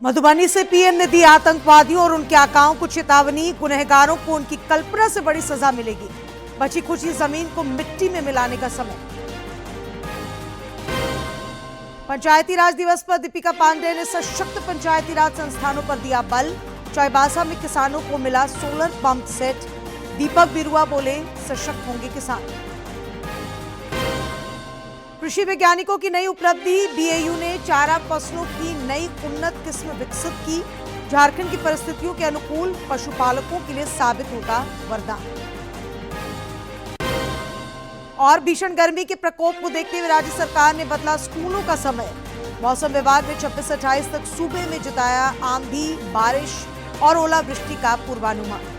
मधुबनी से पीएम ने दी आतंकवादियों और उनके आकाओं को चेतावनी। गुनहगारों को उनकी कल्पना से बड़ी सजा मिलेगी। बची खुची जमीन को मिट्टी में मिलाने का समय। पंचायती राज दिवस पर दीपिका पांडेय ने सशक्त पंचायती राज संस्थानों पर दिया बल। चाईबासा में किसानों को मिला सोलर पंप सेट। दीपक बिरुआ बोले, सशक्त होंगे किसान। कृषि वैज्ञानिकों की नई उपलब्धि। बीएयू ने चारा फसलों की नई उन्नत किस्म विकसित की। झारखंड की परिस्थितियों के अनुकूल पशुपालकों के लिए साबित होगा वरदान। और भीषण गर्मी के प्रकोप को देखते हुए राज्य सरकार ने बदला स्कूलों का समय। मौसम विभाग ने 26-28 तक सूबे में जताया आंधी, बारिश और ओलावृष्टि का पूर्वानुमान।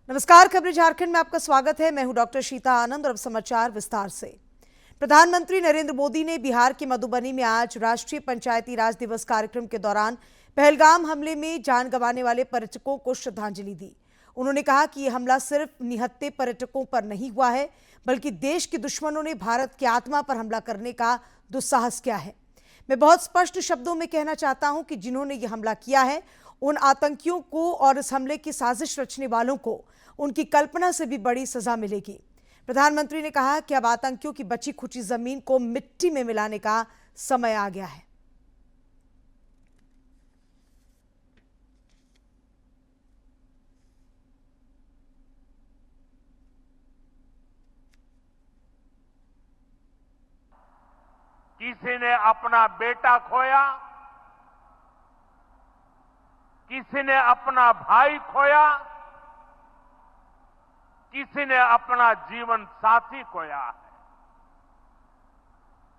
नमस्कार, खबरें झारखंड में आपका स्वागत है। मैं हूं डॉक्टर शीता आनंद और अब समाचार विस्तार से। प्रधानमंत्री नरेंद्र मोदी ने बिहार के मधुबनी में आज राष्ट्रीय पंचायती राज दिवस कार्यक्रम के दौरान पहलगाम हमले में जान गंवाने वाले पर्यटकों को श्रद्धांजलि दी। उन्होंने कहा कि यह हमला सिर्फ निहत्थे पर्यटकों पर नहीं हुआ है, बल्कि देश के दुश्मनों ने भारत की आत्मा पर हमला करने का दुस्साहस किया है। मैं बहुत स्पष्ट शब्दों में कहना चाहता हूं कि जिन्होंने यह हमला किया है, उन आतंकियों को और इस हमले की साजिश रचने वालों को उनकी कल्पना से भी बड़ी सजा मिलेगी। प्रधानमंत्री ने कहा कि अब आतंकियों की बची खुची जमीन को मिट्टी में मिलाने का समय आ गया है। किसी ने अपना बेटा खोया, किसी ने अपना भाई खोया, किसी ने अपना जीवन साथी खोया है।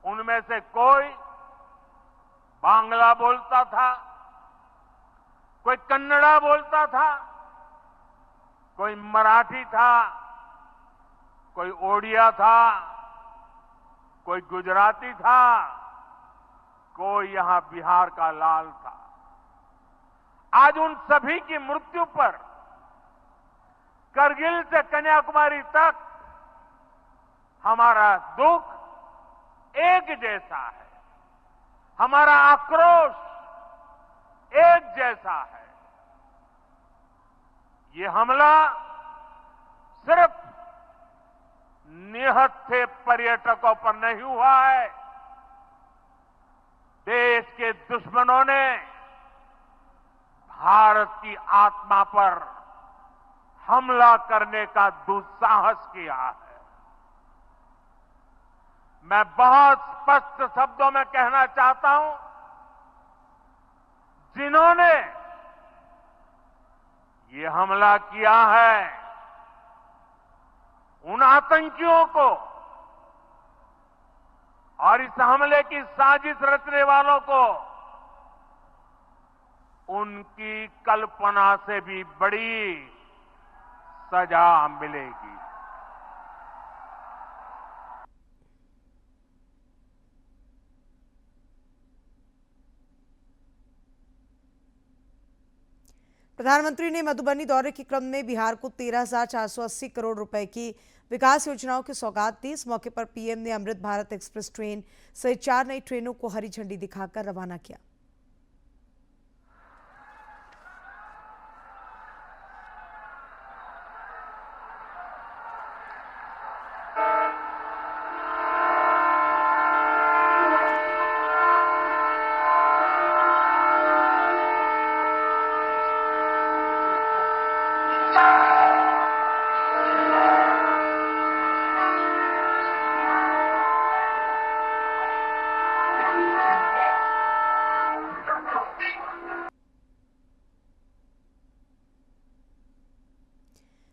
उनमें से कोई बांग्ला बोलता था, कोई कन्नड़ा बोलता था, कोई मराठी था, कोई ओडिया था, कोई गुजराती था, कोई यहां बिहार का लाल था। आज उन सभी की मृत्यु पर करगिल से कन्याकुमारी तक हमारा दुख एक जैसा है, हमारा आक्रोश एक जैसा है। ये हमला सिर्फ निहत्थे पर्यटकों पर नहीं हुआ है, देश के दुश्मनों ने भारत की आत्मा पर हमला करने का दुस्साहस किया है। मैं बहुत स्पष्ट शब्दों में कहना चाहता हूं, जिन्होंने ये हमला किया है, उन आतंकियों को और इस हमले की साजिश रचने वालों को उनकी कल्पना से भी बड़ी सजा मिलेगी। प्रधानमंत्री ने मधुबनी दौरे के क्रम में बिहार को 13,480 करोड़ रुपए की विकास योजनाओं की सौगात दी। इस मौके पर पीएम ने अमृत भारत एक्सप्रेस ट्रेन सहित 4 नई ट्रेनों को हरी झंडी दिखाकर रवाना किया।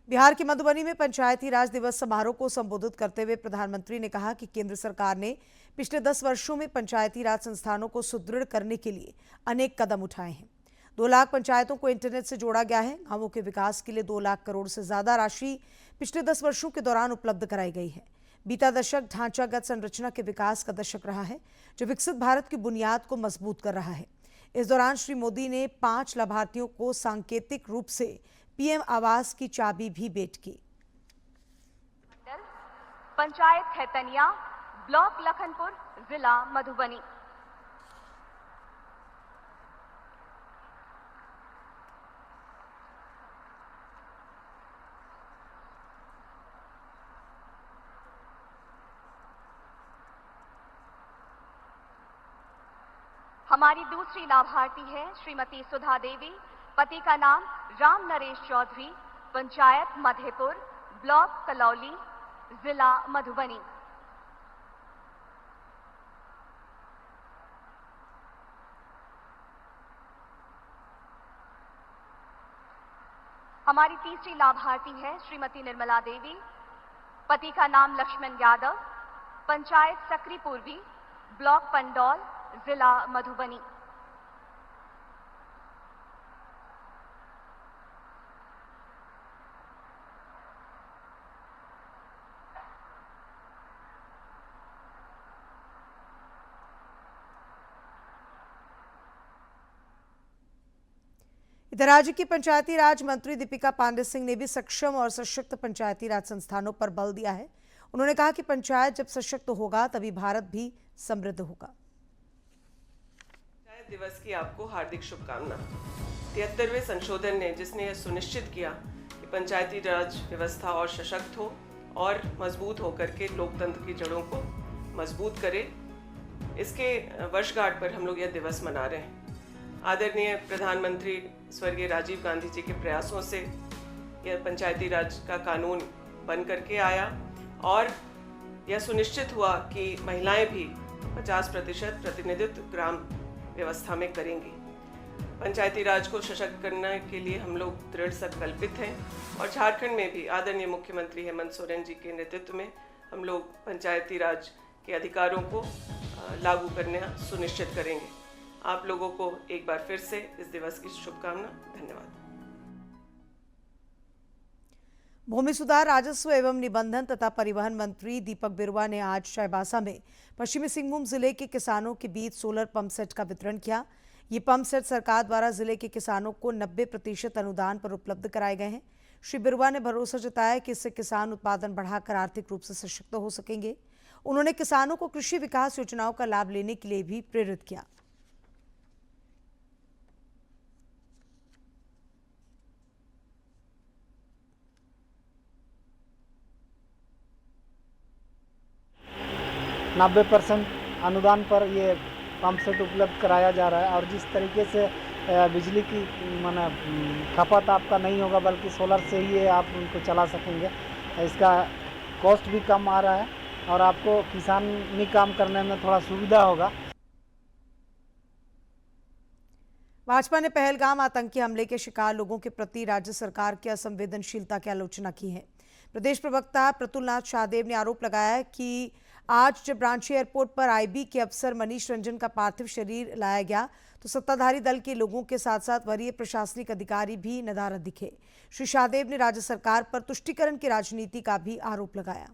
बिहार के मधुबनी में पंचायती राज दिवस समारोह को संबोधित करते हुए प्रधानमंत्री ने कहा कि केंद्र सरकार ने पिछले 10 वर्षों में पंचायती राज संस्थानों को सुदृढ़ करने के लिए अनेक कदम उठाए हैं। 2 लाख पंचायतों को इंटरनेट से जोड़ा गया है। गांवों के विकास के लिए 2 लाख करोड़ से ज्यादा राशि पिछले 10 वर्षों के दौरान उपलब्ध कराई गई है। बीता दशक ढांचागत संरचना के विकास का दशक रहा है, जो विकसित भारत की बुनियाद को मजबूत कर रहा है। इस दौरान श्री मोदी ने 5 लाभार्थियों को सांकेतिक रूप से पीएम आवास की चाबी भी भेंट की। पंचायत खैतनिया, ब्लॉक लखनपुर, जिला मधुबनी। हमारी दूसरी लाभार्थी है श्रीमती सुधा देवी, पति का नाम राम नरेश चौधरी, पंचायत मधेपुर, ब्लॉक कलौली, जिला मधुबनी। हमारी तीसरी लाभार्थी है श्रीमती निर्मला देवी, पति का नाम लक्ष्मण यादव, पंचायत सकरी पूर्वी, ब्लॉक पंडौल, जिला मधुबनी। इधर राज्य की पंचायती राज मंत्री दीपिका पांडे सिंह ने भी सक्षम और सशक्त पंचायती राज संस्थानों पर बल दिया है। उन्होंने कहा कि पंचायत जब सशक्त होगा तभी भारत भी समृद्ध होगा। पंचायत दिवस की आपको हार्दिक शुभकामना। 73वें संशोधन ने जिसने यह सुनिश्चित किया कि पंचायती राज व्यवस्था और सशक्त हो और मजबूत होकर के लोकतंत्र की जड़ों को मजबूत करे, इसके वर्षगांठ पर हम लोग यह दिवस मना रहे हैं। आदरणीय प्रधानमंत्री स्वर्गीय राजीव गांधी जी के प्रयासों से यह पंचायती राज का कानून बन करके आया और यह सुनिश्चित हुआ कि महिलाएं भी 50% प्रतिनिधित्व ग्राम व्यवस्था में करेंगी। पंचायती राज को सशक्त करने के लिए हम लोग दृढ़ संकल्पित हैं और झारखंड में भी आदरणीय मुख्यमंत्री हेमंत सोरेन जी के नेतृत्व में हम लोग पंचायती राज के अधिकारों को लागू करना सुनिश्चित करेंगे। आप लोगों को एक बार फिर से इस दिवस की शुभकामना। धन्यवाद। भूमि सुधार, राजस्व एवं निबंधन तथा परिवहन मंत्री दीपक बिरुवा ने आज चाईबासा में पश्चिमी सिंहभूम जिले के किसानों के बीच सोलर पंप सेट का वितरण किया। ये पंप सेट सरकार द्वारा जिले के किसानों को 90% अनुदान पर उपलब्ध कराए गए हैं। श्री बिरुवा ने भरोसा जताया कि इससे किसान उत्पादन बढ़ाकर आर्थिक रूप से सशक्त हो सकेंगे। उन्होंने किसानों को कृषि विकास योजनाओं का लाभ लेने के लिए भी प्रेरित किया। नब्बे % अनुदान पर ये पंप सेट उपलब्ध कराया जा रहा है और जिस तरीके से बिजली की माना खपत आपका नहीं होगा बल्कि सोलर से ही आप उनको चला सकेंगे। इसका कॉस्ट भी कम आ रहा है और आपको किसानी काम करने में थोड़ा सुविधा होगा। भाजपा ने पहलगाम आतंकी हमले के शिकार लोगों के प्रति राज्य सरकार की असंवेदनशीलता की आलोचना की है। प्रदेश प्रवक्ता प्रतुलनाथ शाहदेव ने आरोप लगाया कि आज जब रांची एयरपोर्ट पर आईबी के अफसर मनीष रंजन का पार्थिव शरीर लाया गया तो सत्ताधारी दल के लोगों के साथ साथ वरीय प्रशासनिक अधिकारी भी नदारद दिखे। श्री शाहदेव ने राज्य सरकार पर तुष्टीकरण की राजनीति का भी आरोप लगाया।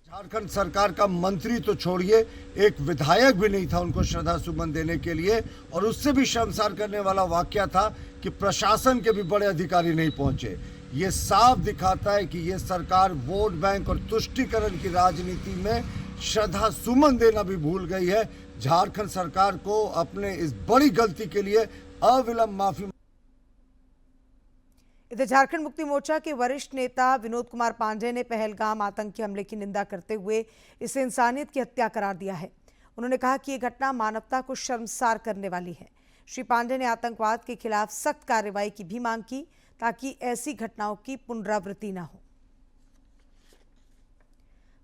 झारखंड सरकार का मंत्री तो छोड़िए, एक विधायक भी नहीं था उनको श्रद्धा सुमन देने के लिए और उससे भी शर्मसार करने वाला वाकया था कि प्रशासन के भी बड़े अधिकारी नहीं पहुंचे। ये साफ दिखाता है कि ये सरकार वोट बैंक और तुष्टीकरण की राजनीति में श्रद्धा सुमन देना भी भूल गई है। झारखंड सरकार को अपने इस बड़ी गलती के लिए अविलंब माफी। इधर झारखंड मुक्ति मोर्चा के वरिष्ठ नेता विनोद कुमार पांडे ने पहलगाम आतंकी हमले की निंदा करते हुए इसे इंसानियत की हत्या करार दिया है। उन्होंने कहा कि यह घटना मानवता को शर्मसार करने वाली है। श्री पांडे ने आतंकवाद के खिलाफ सख्त कार्रवाई की भी मांग की ताकि ऐसी घटनाओं की पुनरावृत्ति न हो।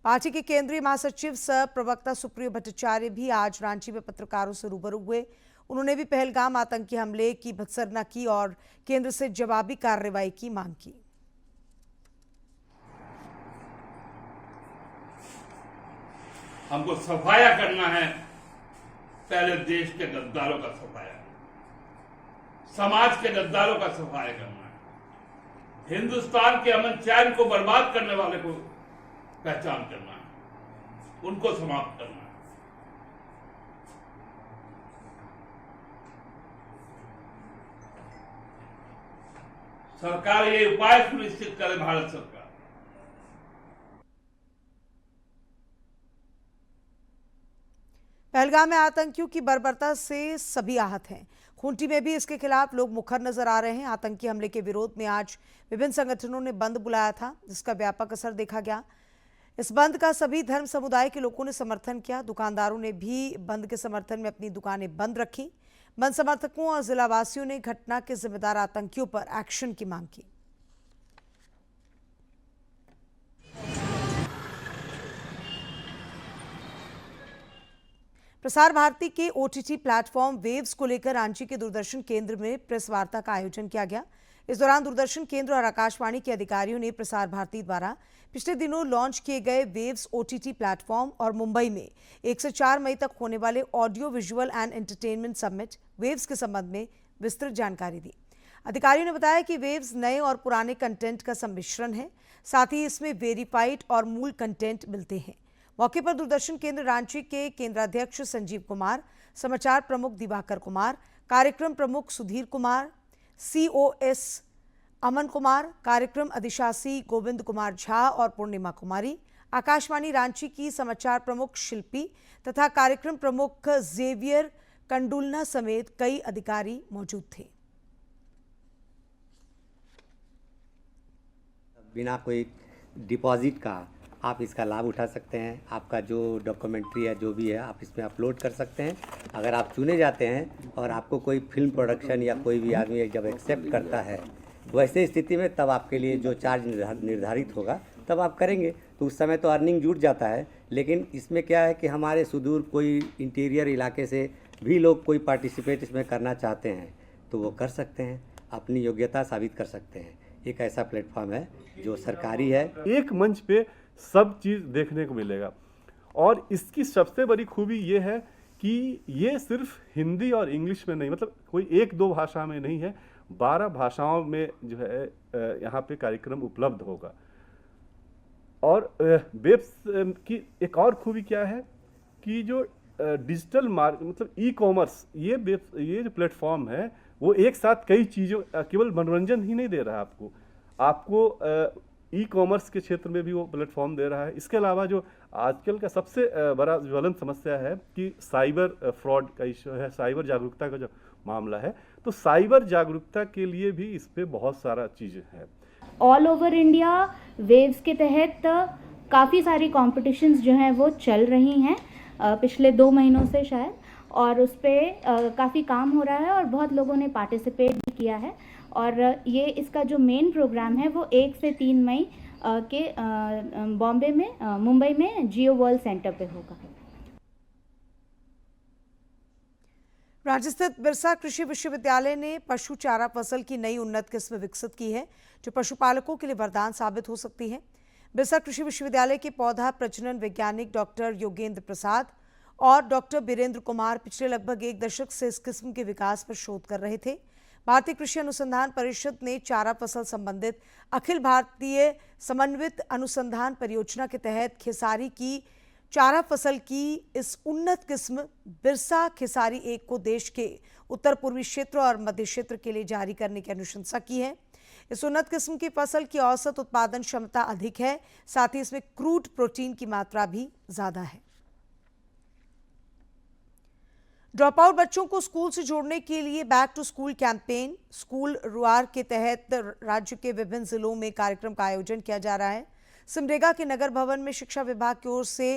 पार्टी के केंद्रीय महासचिव सह प्रवक्ता सुप्रियो भट्टाचार्य भी आज रांची में पत्रकारों से रूबरू हुए। उन्होंने भी पहलगाम आतंकी हमले की भत्सना की और केंद्र से जवाबी कार्रवाई की मांग की। हमको सफाया करना है, पहले देश के गद्दारों का सफाया, समाज के गद्दारों का सफाया करना है, हिंदुस्तान के अमन चैन को बर्बाद करने वाले को पहचान करना है, उनको समाप्त करना है। सरकार ये उपाय सुनिश्चित करे, भारत सरकार। पहलगाम में आतंकियों की बर्बरता से सभी आहत हैं। खूंटी में भी इसके खिलाफ लोग मुखर नजर आ रहे हैं। आतंकी हमले के विरोध में आज विभिन्न संगठनों ने बंद बुलाया था, जिसका व्यापक असर देखा गया। इस बंद का सभी धर्म समुदाय के लोगों ने समर्थन किया। दुकानदारों ने भी बंद के समर्थन में अपनी दुकानें बंद रखी। बंद समर्थकों और जिलावासियों ने घटना के जिम्मेदार आतंकियों पर एक्शन की मांग की। प्रसार भारती के OTT प्लेटफॉर्म वेव्स को लेकर रांची के दूरदर्शन केंद्र में प्रेस वार्ता का आयोजन किया गया। इस दौरान दूरदर्शन केंद्र और आकाशवाणी के अधिकारियों ने प्रसार भारती द्वारा पिछले दिनों लॉन्च किए गए वेव्स OTT प्लेटफॉर्म और मुंबई में 1 से 4 मई तक होने वाले audio visual and entertainment summit waves के संबंध में विस्तृत जानकारी दी। अधिकारियों ने बताया कि वेव्स नए और पुराने कंटेंट का सम्मिश्रण है, साथ ही इसमें वेरीफाइड और मूल कंटेंट मिलते हैं। मौके पर दूरदर्शन केंद्र रांची के केंद्राध्यक्ष संजीव कुमार, समाचार प्रमुख दिवाकर कुमार, कार्यक्रम प्रमुख सुधीर कुमार, COS अमन कुमार, कार्यक्रम अधिशासी गोविंद कुमार झा और पूर्णिमा कुमारी, आकाशवाणी रांची की समाचार प्रमुख शिल्पी तथा कार्यक्रम प्रमुख जेवियर कंडुलना समेत कई अधिकारी मौजूद थे। बिना कोई डिपॉजिट का आप इसका लाभ उठा सकते हैं। आपका जो डॉक्यूमेंट्री है, जो भी है, आप इसमें अपलोड कर सकते हैं। अगर आप चुने जाते हैं और आपको कोई फिल्म प्रोडक्शन या कोई भी आदमी जब एक्सेप्ट करता है, वैसे स्थिति में तब आपके लिए जो चार्ज निर्धारित होगा तब आप करेंगे, तो उस समय तो अर्निंग जुट जाता है। लेकिन इसमें क्या है कि हमारे सुदूर कोई इंटीरियर इलाके से भी लोग कोई पार्टिसिपेट इसमें करना चाहते हैं तो वो कर सकते हैं, अपनी योग्यता साबित कर सकते हैं। एक ऐसा प्लेटफॉर्म है जो सरकारी है। एक मंच पे सब चीज़ देखने को मिलेगा और इसकी सबसे बड़ी खूबी ये है कि ये सिर्फ हिंदी और इंग्लिश में नहीं, मतलब कोई 1-2 भाषा में नहीं है, 12 भाषाओं में जो है यहाँ पे कार्यक्रम उपलब्ध होगा। और वेब्स की एक और खूबी क्या है कि जो डिजिटल मतलब ई-कॉमर्स, ये जो प्लेटफॉर्म है वो एक साथ कई चीज़ों, केवल मनोरंजन ही नहीं दे रहा है आपको ई-कॉमर्स के क्षेत्र में भी वो प्लेटफॉर्म दे रहा है। इसके अलावा जो आजकल का सबसे बड़ा ज्वलन समस्या है कि साइबर फ्रॉड का इशू है, साइबर जागरूकता का जो मामला है, तो साइबर जागरूकता के लिए भी इस पे बहुत सारा चीज़ें हैं। ऑल ओवर इंडिया वेव्स के तहत काफ़ी सारी कॉम्पिटिशन्स जो हैं वो चल रही हैं पिछले 2 महीनों से शायद, और उस पर काफ़ी काम हो रहा है और बहुत लोगों ने पार्टिसिपेट भी किया है। और ये इसका जो मेन प्रोग्राम है वो 1 से 3 मई के मुंबई में जियो वर्ल्ड सेंटर पे होगा। रांची स्थित बिरसा कृषि विश्वविद्यालय ने पशु चारा फसल की नई उन्नत किस्म विकसित की है, जो पशुपालकों के लिए वरदान साबित हो सकती है। बिरसा कृषि विश्वविद्यालय के पौधा प्रजनन वैज्ञानिक डॉक्टर योगेंद्र प्रसाद और डॉक्टर बीरेंद्र कुमार पिछले लगभग 1 दशक से इस किस्म के विकास पर शोध कर रहे थे। भारतीय कृषि अनुसंधान परिषद ने चारा फसल संबंधित अखिल भारतीय समन्वित अनुसंधान परियोजना के तहत खेसारी की चारा फसल की इस उन्नत किस्म बिरसा खेसारी 1 को देश के उत्तर पूर्वी क्षेत्र और मध्य क्षेत्र के लिए जारी करने की अनुशंसा की है। इस उन्नत किस्म की फसल की औसत उत्पादन क्षमता अधिक है, साथ ही इसमें क्रूड प्रोटीन की मात्रा भी ज्यादा है। ड्रॉप आउट बच्चों को स्कूल से जोड़ने के लिए back to school campaign school Ruar के तहत राज्य के विभिन्न जिलों में कार्यक्रम का आयोजन किया जा रहा है। सिमडेगा के नगर भवन में शिक्षा विभाग की ओर से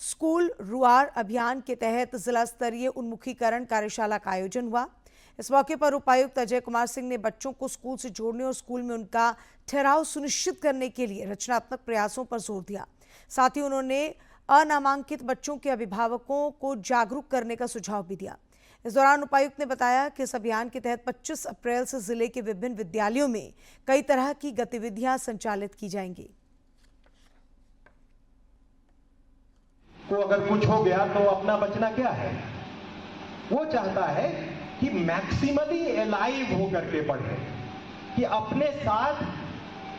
स्कूल रुआर अभियान के तहत जिला स्तरीय उन्मुखीकरण कार्यशाला का आयोजन हुआ। इस मौके पर उपायुक्त अजय कुमार सिंह ने बच्चों को स्कूल से जोड़ने और स्कूल में उनका ठहराव सुनिश्चित करने के लिए रचनात्मक प्रयासों पर जोर दिया। साथ ही उन्होंने अनामांकित बच्चों के अभिभावकों को जागरूक करने का सुझाव भी दिया। इस दौरान उपायुक्त ने बताया कि इस अभियान के तहत 25 अप्रैल से जिले के विभिन्न विद्यालयों में कई तरह की गतिविधियां संचालित की जाएंगी। को अगर कुछ हो गया तो अपना बचना क्या है? वो चाहता है कि मैक्सिमली अलाइव होकर के पढ़े, कि अपने साथ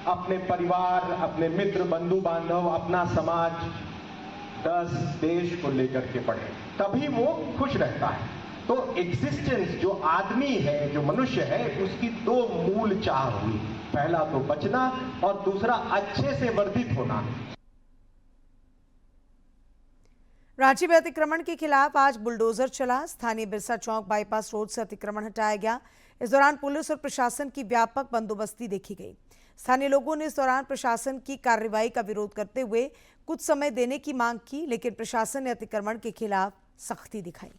अपने परिवार, अपने मित्र, बंधु बांधव, अपना समाज, देश को लेकर के पढ़े, तभी वो खुश रहता है। तो एग्जिस्टेंस, जो आदमी है, जो मनुष्य है, उसकी दो मूल चाह हुई। पहला तो बचना और दूसरा अच्छे से वर्धित होना। रांची में अतिक्रमण के खिलाफ आज बुलडोजर चला। स्थानीय बिरसा चौक बाईपास रोड से अतिक्रमण हटाया गया। इस दौरान पुलिस और प्रशासन की व्यापक बंदोबस्ती देखी गई। स्थानीय लोगों ने इस दौरान प्रशासन की कार्रवाई का विरोध करते हुए कुछ समय देने की मांग की, लेकिन प्रशासन ने अतिक्रमण के खिलाफ सख्ती दिखाई।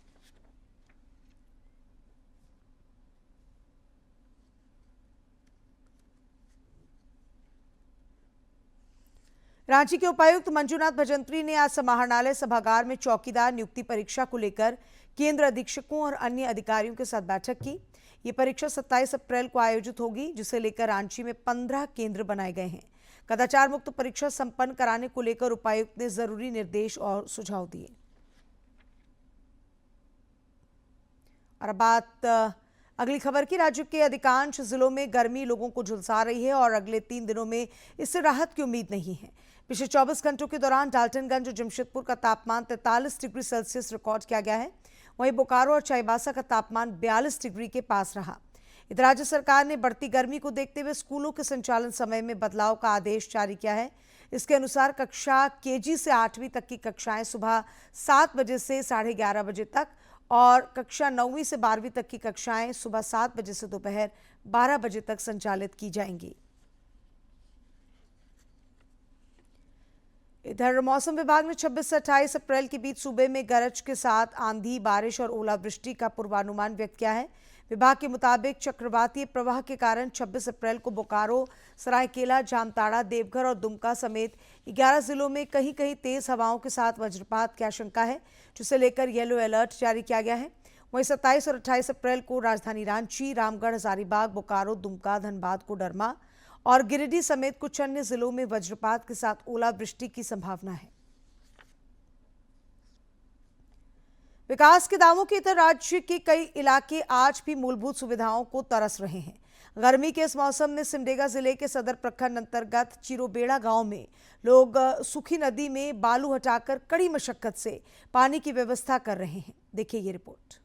रांची के उपायुक्त मंजूनाथ भजंत्री ने आज समाहरणालय सभागार में चौकीदार नियुक्ति परीक्षा को लेकर केंद्र अधीक्षकों और अन्य अधिकारियों के साथ बैठक की। ये परीक्षा 27 अप्रैल को आयोजित होगी, जिसे लेकर रांची में 15 केंद्र बनाए गए हैं। कदाचार मुक्त परीक्षा संपन्न कराने को लेकर उपायुक्त ने जरूरी निर्देश और सुझाव दिए। और अब बात अगली खबर की। राज्य के अधिकांश जिलों में गर्मी लोगों को झुलसा रही है और अगले 3 दिनों में इससे राहत की उम्मीद नहीं है। पिछले 24 घंटों के दौरान डाल्टनगंज और जमशेदपुर का तापमान 43 डिग्री सेल्सियस रिकॉर्ड किया गया है। वहीं बोकारो और चाईबासा का तापमान 42 डिग्री के पास रहा। इधर राज्य सरकार ने बढ़ती गर्मी को देखते हुए स्कूलों के संचालन समय में बदलाव का आदेश जारी किया है। इसके अनुसार कक्षा केजी से 8वीं तक की कक्षाएं सुबह 7 बजे से 11:30 बजे तक और कक्षा 9वीं से 12वीं तक की कक्षाएं सुबह 7 बजे से दोपहर 12 बजे तक संचालित की जाएंगी। इधर मौसम विभाग ने 26 से 28 अप्रैल के बीच सूबे में गरज के साथ आंधी, बारिश और ओलावृष्टि का पूर्वानुमान व्यक्त किया है। विभाग के मुताबिक चक्रवातीय प्रवाह के कारण 26 अप्रैल को बोकारो, सरायकेला, जामताड़ा, देवघर और दुमका समेत 11 जिलों में कहीं कहीं तेज हवाओं के साथ वज्रपात की आशंका है, जिसे लेकर येलो अलर्ट जारी किया गया है। वहीं 27 और 28 अप्रैल को राजधानी रांची, रामगढ़, हजारीबाग, बोकारो, दुमका, धनबाद, कोडरमा और गिरिडीह समेत कुछ अन्य जिलों में वज्रपात के साथ ओलावृष्टि की संभावना है। विकास के दावों की तरह राज्य के कई इलाके आज भी मूलभूत सुविधाओं को तरस रहे हैं। गर्मी के इस मौसम में सिमडेगा जिले के सदर प्रखंड अंतर्गत चिरोबेड़ा गांव में लोग सूखी नदी में बालू हटाकर कड़ी मशक्कत से पानी की व्यवस्था कर रहे हैं। देखिए ये रिपोर्ट।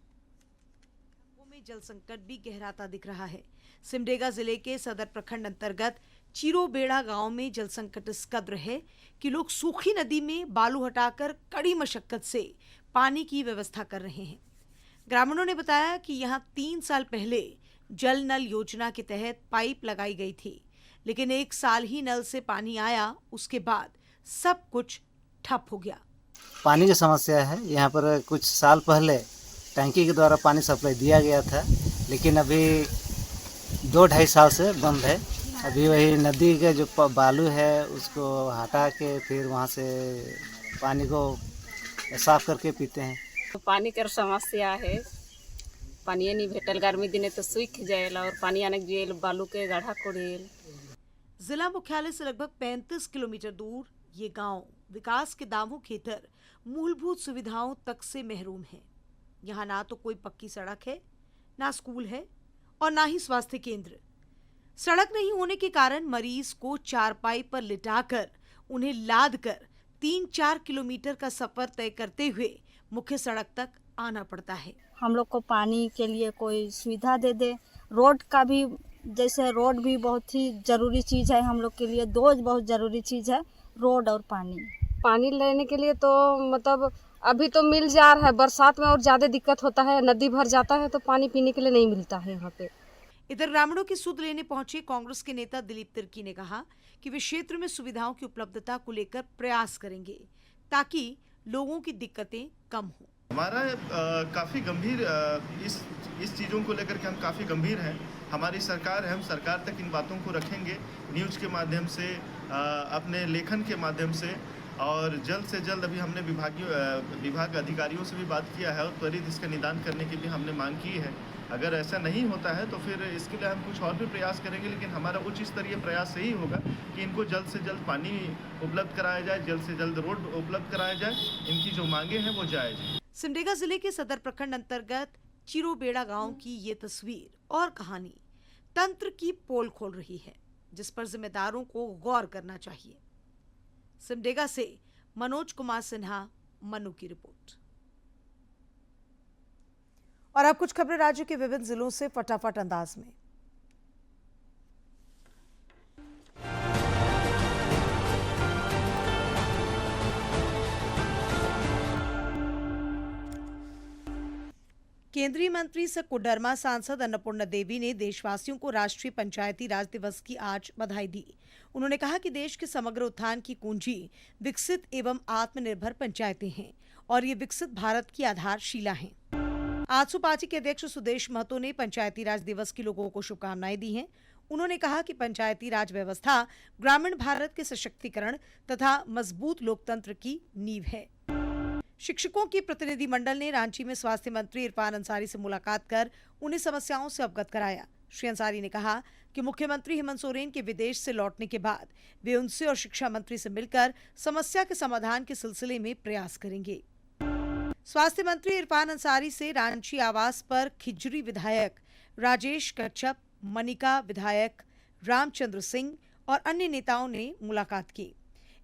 में जल संकट भी गहराता दिख रहा है। सिमडेगा जिले के सदर प्रखंड अंतर्गत चिरोबेड़ा गांव में जल संकट इस कद्र है कि लोग सूखी नदी में बालू हटाकर कड़ी मशक्कत से पानी की व्यवस्था कर रहे हैं। ग्रामीणों ने बताया कि यहां 3 साल पहले जल नल योजना के तहत पाइप लगाई गई थी, लेकिन 1 साल ही नल से पानी आया, उसके बाद सब कुछ ठप हो गया। पानी की समस्या है। यहाँ पर कुछ साल पहले टंकी के द्वारा पानी सप्लाई दिया गया था, लेकिन अभी 2-2.5 साल से बंद है। अभी वही नदी के जो बालू है उसको हटा के फिर वहाँ से पानी को साफ करके पीते हैं। पानी कर समस्या है, पानी नहीं भेटल, गर्मी दिने तो सूख जाएला और पानी आने के बालू के गड्ढा कोड़ेल। जिला मुख्यालय से लगभग 35 किलोमीटर दूर ये गांव विकास के दावों के तर मूलभूत सुविधाओं तक से महरूम है। यहाँ ना तो कोई पक्की सड़क है, ना स्कूल है और ना ही स्वास्थ्य केंद्र। सड़क नहीं होने के कारण मरीज को चारपाई पर लिटाकर उन्हें लाद कर 3-4 किलोमीटर का सफर तय करते हुए मुख्य सड़क तक आना पड़ता है। हम लोग को पानी के लिए कोई सुविधा दे दे। रोड का भी, जैसे रोड भी बहुत ही जरूरी चीज़ है हम लोग के लिए। 2 बहुत ज़रूरी चीज़ है, रोड और पानी। पानी लेने के लिए तो मतलब अभी तो मिल जा रहा है, बरसात में और ज़्यादा दिक्कत होता है, नदी भर जाता है तो पानी पीने के लिए नहीं मिलता है यहाँ पे। इधर ग्रामीणों की सुध लेने पहुंचे कांग्रेस के नेता दिलीप तिर्की ने कहा कि वे क्षेत्र में सुविधाओं की उपलब्धता को लेकर प्रयास करेंगे ताकि लोगों की दिक्कतें कम हो। हमारा काफ़ी गंभीर इस चीज़ों को लेकर के हम काफ़ी गंभीर हैं। हमारी सरकार है, हम सरकार तक इन बातों को रखेंगे, न्यूज़ के माध्यम से, अपने लेखन के माध्यम से, और जल्द से जल्द अभी हमने विभाग अधिकारियों से भी बात किया है और त्वरित इसका निदान करने की भी हमने मांग की है। अगर ऐसा नहीं होता है तो फिर इसके लिए हम कुछ और भी प्रयास करेंगे, लेकिन हमारा उच्च स्तरीय प्रयास यही होगा कि इनको जल्द से जल्द पानी उपलब्ध कराया जाए, जल्द से जल्द रोड उपलब्ध कराया जाए, इनकी जो मांगे हैं वो जायज है। सिमडेगा जिले के सदर प्रखंड अंतर्गत चिरोबेड़ा गांव की ये तस्वीर और कहानी तंत्र की पोल खोल रही है, जिस पर जिम्मेदारों को गौर करना चाहिए। सिमडेगा से मनोज कुमार सिन्हा, मनु की रिपोर्ट। और अब कुछ खबरें राज्य के विभिन्न जिलों से फटाफट अंदाज में। केंद्रीय मंत्री सह कोडरमा सांसद अन्नपूर्णा देवी ने देशवासियों को राष्ट्रीय पंचायती राज दिवस की आज बधाई दी। उन्होंने कहा कि देश के समग्र उत्थान की कुंजी विकसित एवं आत्मनिर्भर पंचायतें हैं और ये विकसित भारत की आधारशिला हैं। आजसू पार्टी के अध्यक्ष सुदेश महतो ने पंचायती राज दिवस की लोगों को शुभकामनाएं दी हैं। उन्होंने कहा कि पंचायती राज व्यवस्था ग्रामीण भारत के सशक्तिकरण तथा मजबूत लोकतंत्र की नींव है। शिक्षकों की प्रतिनिधिमंडल ने रांची में स्वास्थ्य मंत्री इरफान अंसारी से मुलाकात कर उन्हें समस्याओं से अवगत कराया। श्री अंसारी ने कहा कि मुख्यमंत्री हेमंत सोरेन के विदेश से लौटने के बाद वे उनसे और शिक्षा मंत्री से मिलकर समस्या के समाधान के सिलसिले में प्रयास करेंगे। स्वास्थ्य मंत्री इरफान अंसारी से रांची आवास पर खिजरी विधायक राजेश कच्छप, मनिका विधायक रामचंद्र सिंह और अन्य नेताओं ने मुलाकात की।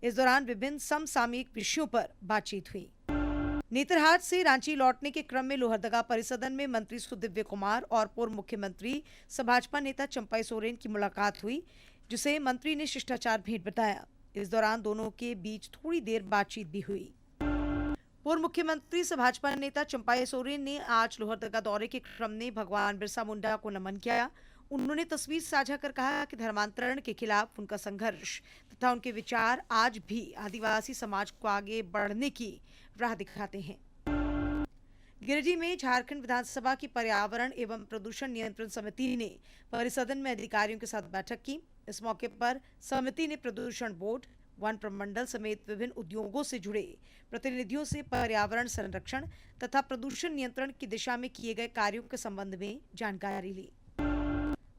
इस दौरान विभिन्न समसामयिक विषयों पर बातचीत हुई। नेतरहाट से रांची लौटने के क्रम में लोहरदगा परिसदन में मंत्री सुदिव्य कुमार और पूर्व मुख्यमंत्री सह भाजपा नेता चंपई सोरेन की मुलाकात हुई, जिसे मंत्री ने शिष्टाचार भेंट बताया। इस दौरान दोनों के बीच थोड़ी देर बातचीत भी हुई। पूर्व मुख्यमंत्री सह भाजपा नेता चंपई सोरेन ने आज लोहरदगा दौरे के क्रम में भगवान बिरसा मुंडा को नमन किया। उन्होंने तस्वीर साझा कर कहा कि धर्मांतरण के खिलाफ उनका संघर्ष तथा उनके विचार आज भी आदिवासी समाज को आगे बढ़ने की राह दिखाते हैं। गिरिडीह में झारखंड विधानसभा की पर्यावरण एवं प्रदूषण नियंत्रण समिति ने परिसदन में अधिकारियों के साथ बैठक की। इस मौके पर समिति ने प्रदूषण बोर्ड, वन प्रमंडल समेत विभिन्न उद्योगों से जुड़े प्रतिनिधियों से पर्यावरण संरक्षण तथा प्रदूषण नियंत्रण की दिशा में किए गए कार्यों के संबंध में जानकारी ली।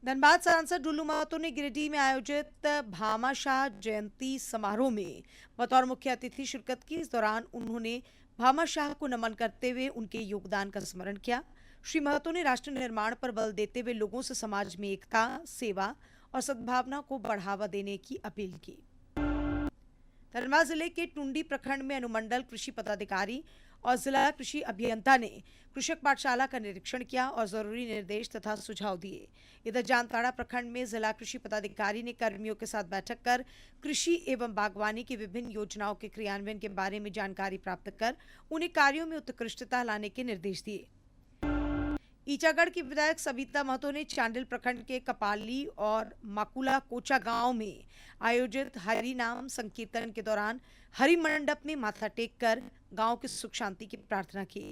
धनबाद सांसद डुल्लू महतो ने गिरिडीह में आयोजित भामाशाह जयंती समारोह में बतौर मुख्य अतिथि शिरकत की। इस दौरान उन्होंने भामाशाह को नमन करते हुए उनके योगदान का स्मरण किया। श्री महतो ने राष्ट्र निर्माण पर बल देते हुए लोगों से समाज में एकता, सेवा और सद्भावना को बढ़ावा देने की अपील की। धनबाद जिले के टुंडी प्रखंड में अनुमंडल कृषि पदाधिकारी और जिला कृषि अभियंता ने कृषक पाठशाला का निरीक्षण किया और जरूरी निर्देश तथा सुझाव दिए। इधर जामताड़ा प्रखंड में जिला कृषि पदाधिकारी ने कर्मियों के साथ बैठक कर कृषि एवं बागवानी की विभिन्न योजनाओं के क्रियान्वयन के बारे में जानकारी प्राप्त कर उन्हें कार्यों में उत्कृष्टता लाने के निर्देश दिए। ईचागढ़ की विधायक सविता महतो ने चांडिल प्रखंड के कपाली और माकुला कोचा गांव में आयोजित हरि नाम संकीर्तन के दौरान हरि मंडप में माथा टेक कर गांव की सुख शांति की प्रार्थना की।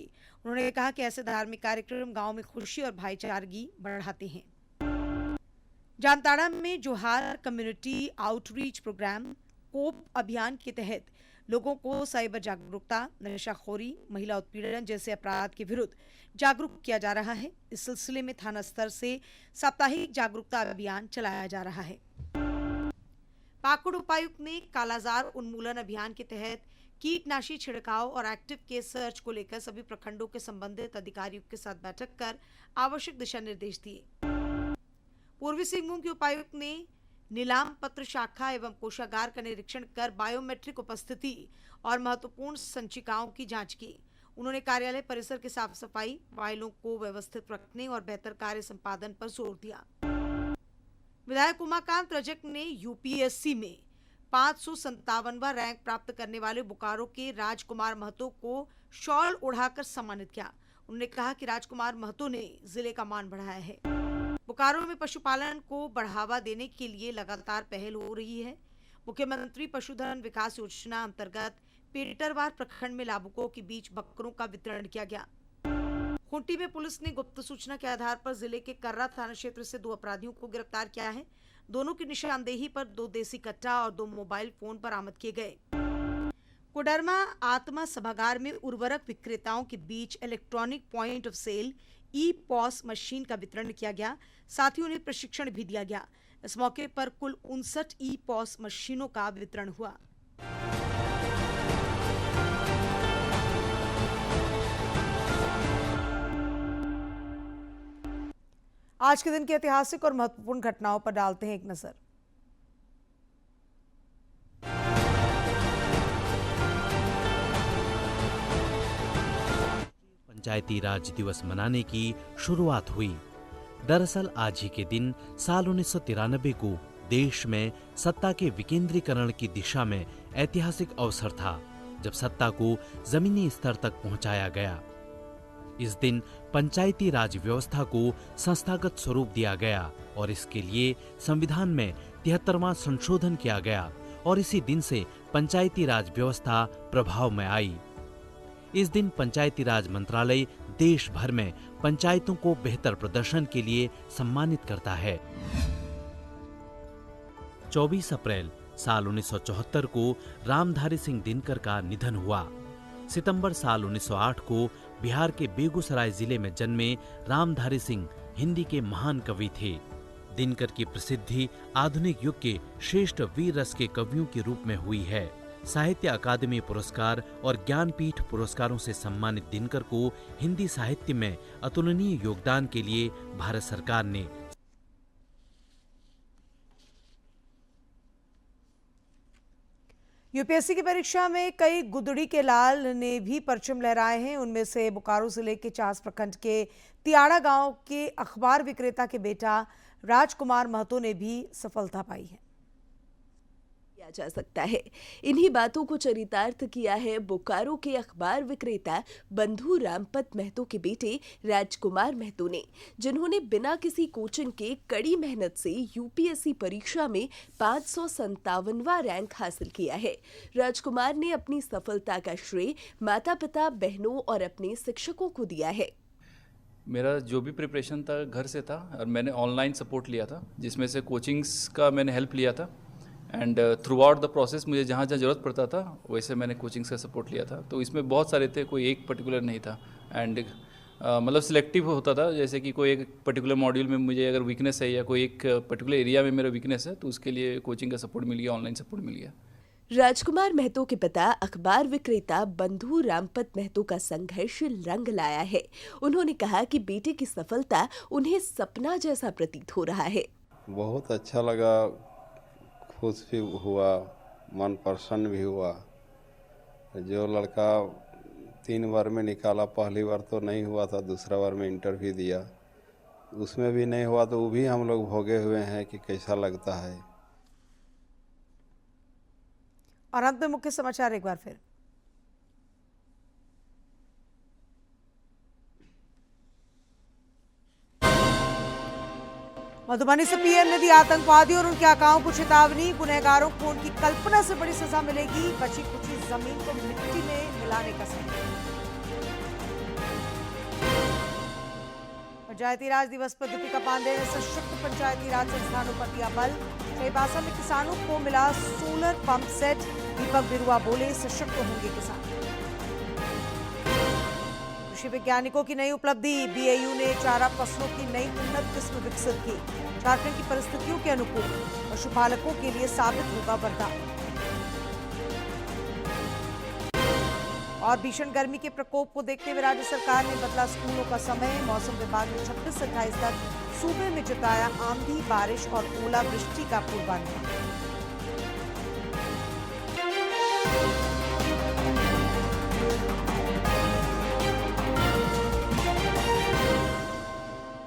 उन्होंने कहा कि ऐसे धार्मिक कार्यक्रम गांव में खुशी और भाईचारगी बढ़ाते हैं। जामताड़ा में जोहार कम्युनिटी आउटरीच प्रोग्राम कोप अभियान के तहत लोगों को साइबर जागरूकता, नशाखोरी, महिला उत्पीड़न जैसे अपराध के विरुद्ध जागरूक किया जा रहा है। इस सिलसिले में थाना स्तर से साप्ताहिक जागरूकता अभियान चलाया जा रहा है। पाकुड़ उपायुक्त ने कालाजार उन्मूलन अभियान के तहत कीटनाशी छिड़काव और एक्टिव केस सर्च को लेकर सभी प्रखंडों के संबंधित अधिकारियों के साथ बैठक कर आवश्यक दिशा निर्देश दिए। पूर्वी सिंहभूम के उपायुक्त ने नीलाम पत्र शाखा एवं कोषागार का निरीक्षण कर बायोमेट्रिक उपस्थिति और महत्वपूर्ण संचिकाओं की जांच की। उन्होंने कार्यालय परिसर की साफ सफाई, फाइलों को व्यवस्थित रखने और बेहतर कार्य संपादन पर जोर दिया। विधायक उमाकांत रजक ने यूपीएससी में 557वां रैंक प्राप्त करने वाले बोकारो के राजकुमार महतो को शॉल ओढ़ाकर सम्मानित किया। उन्होंने कहा कि राजकुमार महतो ने जिले का मान बढ़ाया है। बोकारो में पशुपालन को बढ़ावा देने के लिए लगातार पहल हो रही है। मुख्यमंत्री पशुधन विकास योजना अंतर्गत पेटरवार प्रखंड में लाभुकों के बीच बकरों का वितरण किया गया। खूंटी में पुलिस ने गुप्त सूचना के आधार पर जिले के कर्रा थाना क्षेत्र से 2 अपराधियों को गिरफ्तार किया है। दोनों की निशानदेही पर 2 देसी कट्टा और 2 मोबाइल फोन बरामद किए गए। कोडरमा आत्मा सभागार में उर्वरक विक्रेताओं के बीच electronic point of sale ePOS machine का वितरण किया गया। साथ ही उन्हें प्रशिक्षण भी दिया गया। इस मौके पर कुल 59 ई-पॉस मशीनों का वितरण हुआ। आज के दिन की ऐतिहासिक और महत्वपूर्ण घटनाओं पर डालते हैं एक नजर। पंचायती राज दिवस मनाने की शुरुआत हुई। दरअसल आज ही के दिन साल 1993 को देश में सत्ता के विकेंद्रीकरण की दिशा में ऐतिहासिक अवसर था, जब सत्ता को जमीनी स्तर तक पहुंचाया गया। इस दिन पंचायती राज व्यवस्था को संस्थागत स्वरूप दिया गया और इसके लिए संविधान में 73वां संशोधन किया गया और इसी दिन से पंचायती राज व्यवस्था प्रभाव में आई। इस दिन पंचायती राज मंत्रालय देश भर में पंचायतों को बेहतर प्रदर्शन के लिए सम्मानित करता है। 24 अप्रैल साल 1974 को रामधारी सिंह दिनकर का निधन हुआ। सितंबर साल 1908 को बिहार के बेगूसराय जिले में जन्मे रामधारी सिंह हिंदी के महान कवि थे। दिनकर की प्रसिद्धि आधुनिक युग के श्रेष्ठ वीर रस के कवियों के रूप में हुई है। साहित्य अकादमी पुरस्कार और ज्ञानपीठ पुरस्कारों से सम्मानित दिनकर को हिंदी साहित्य में अतुलनीय योगदान के लिए भारत सरकार ने यूपीएससी की परीक्षा में कई गुदड़ी के लाल ने भी परचम लहराए हैं। उनमें से बोकारो जिले के चास प्रखंड के तियाड़ा गांव के अखबार विक्रेता के बेटा राजकुमार महतो ने भी सफलता पाई है। किया जा सकता है। इन्हीं बातों को चरितार्थ किया है बोकारो के अखबार विक्रेता बंधु रामपत महतो के बेटे राजकुमार महतो ने, जिन्होंने बिना किसी कोचिंग के कड़ी मेहनत से यूपीएससी परीक्षा में 557वां रैंक हासिल किया है। राजकुमार ने अपनी सफलता का श्रेय माता पिता, बहनों और अपने शिक्षकों को दिया है। मेरा जो भी प्रिपरेशन था घर से था और मैंने ऑनलाइन सपोर्ट लिया था, जिसमें से कोचिंग्स का मैंने हेल्प लिया था and through out the process मुझे जहाँ जहाँ ज़रूरत पड़ता था वैसे मैंने कोचिंग्स का सपोर्ट लिया था। तो इसमें बहुत सारे थे, कोई एक पर्टिकुलर नहीं था एंड मतलब सिलेक्टिव होता था। जैसे कि कोई एक पर्टिकुलर मॉड्यूल में मुझे अगर वीकनेस है या कोई एक पर्टिकुलर एरिया में मेरा वीकनेस है तो उसके लिए कोचिंग का सपोर्ट मिल गया, ऑनलाइन सपोर्ट मिल गया। राजकुमार महतो के पिता अखबार विक्रेता बंधु रामपत महतो का संघर्ष रंग लाया है। उन्होंने कहा कि बेटे की सफलता उन्हें सपना जैसा प्रतीत हो रहा है। बहुत अच्छा लगा, खुश भी हुआ, मन प्रसन्न भी हुआ। जो लड़का 3 बार में निकाला, पहली बार तो नहीं हुआ था, दूसरा बार में इंटरव्यू दिया, उसमें भी नहीं हुआ तो वो भी हम लोग भोगे हुए हैं कि कैसा लगता है। और अंत में मुख्य समाचार एक बार फिर। मधुबनी से पीएम ने दी आतंकवादियों और उनके आकाओं को चेतावनी। गुनहगारों को उनकी कल्पना से बड़ी सजा मिलेगी। बची कुची जमीन को मिट्टी में मिलाने का समय। पंचायती राज दिवस पर दीपिका पांडे ने सशक्त पंचायती राज संस्थानों पर दिया बल। चाईबासा में किसानों को मिला सोलर पंप सेट। दीपक बिरुआ बोले, सशक्त होंगे किसान। कृषि वैज्ञानिकों की नई उपलब्धि। बीएयू ने चारा फसलों की नई उन्नत किस्म विकसित की। झारखंड की परिस्थितियों के अनुकूल पशुपालकों के लिए साबित होगा वरदान। और भीषण गर्मी के प्रकोप को देखते हुए राज्य सरकार ने बदला स्कूलों का समय। मौसम विभाग ने 26 से 28 तक सूबे में जताया आंधी, बारिश और ओलावृष्टि का पूर्वानुमान।